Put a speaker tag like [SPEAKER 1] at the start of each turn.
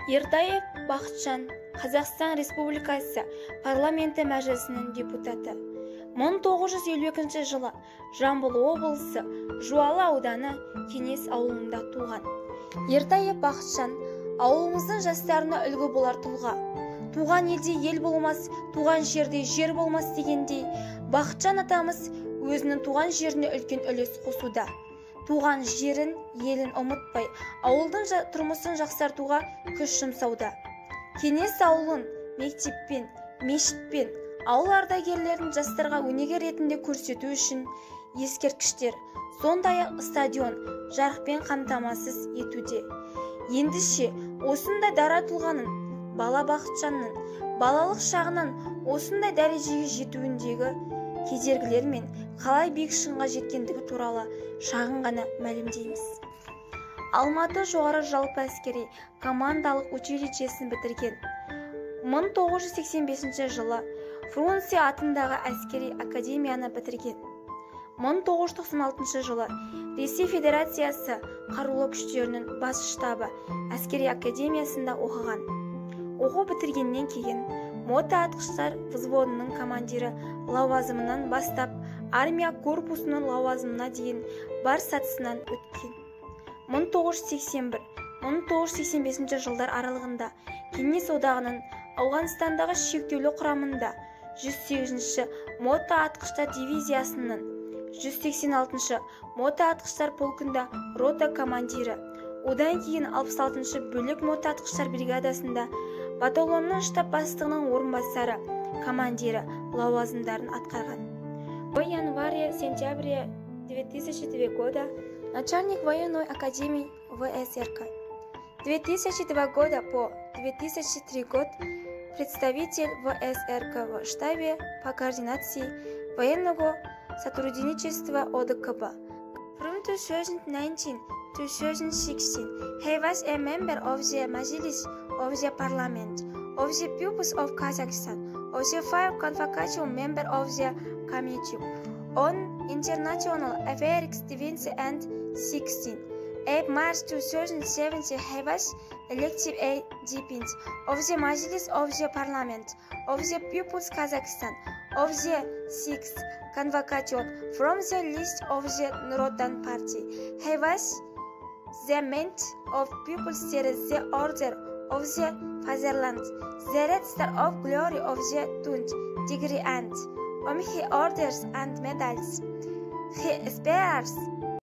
[SPEAKER 1] Ертаев Бақытжан, Қазақстан Республикасы парламенті мәжілісінің депутаты. 1952 жылы Жамбыл облысы Жуалы ауданы Кеңес ауылында туған. Ертаев Бақытжан ауылымыздың жастарына үлгі болар тұлға. Туған елде ел болмас, туған жерде жер болмас дегендей, Бақытжан атамыз өзінің туған жеріне үлкен үлес қосуда. Туған жерін, елін ұмытпай, ауылдың тұрмысын жақсартуға күш жұмсауда. Кеңес ауылын мектеппен, мешітпен, ауыл ардагерлерін жастарға өнеге ретінде көрсету үшін ескерткіштер, сондай-ақ стадион жарықпен қамтамасыз етуде. Ендеше, осындай дара тұлғаның, бала Бақытжанның балалық шағынан осындай дәрежеге жетуіндегі кедергілер мен қалай биік шыңға жеткендігі туралы шағын ғана мәлімдейміз. Алматы жоғары жалпы әскери командалық училищесін бітірген. 1985 жылы Фрунзе атындағы әскери академияны бітірген. 1996 жылы Ресей Федерациясы қарулы күштерінің бас штабы әскери академиясында оқыған. Оқу бітіргеннен кейін мотоатқыштар взводының командирі лауазымынан бастап армия корпусының лауазымына дейін бар сатысынан өткен. 1981-1985 жылдар аралығында Кеңес одағының Ауғанстандағы шектеулі құрамында 108-ші мотоатқыштар дивизиясының 186-шы мотоатқыштар полкында рота командирі, одан кейін 66-шы бөлек мотоатқыштар бригадасында батальонның штаб бастығының орынбасары, командирі лауазымдарын атқарған. В январе-сентябре 2002 года начальник военной академии ВСРК. 2002 года по 2003 год представитель ВСРК в штабе по координации военного сотрудничества ОДКБ. From 2019 to 2016, he was a member of the Majlis of the Parliament of the Peoples of Kazakhstan, of the Five Convocation member of the Committee on International Affairs 2016. In March 2017, he was elected a deputy of the Majlis of the Parliament of the Peoples Kazakhstan of the 6th Convocation from the list of the Narodan Party. He was the man of People's the Order of the Fatherland, the Red Star of Glory of the 2nd degree and he orders and medals. He spares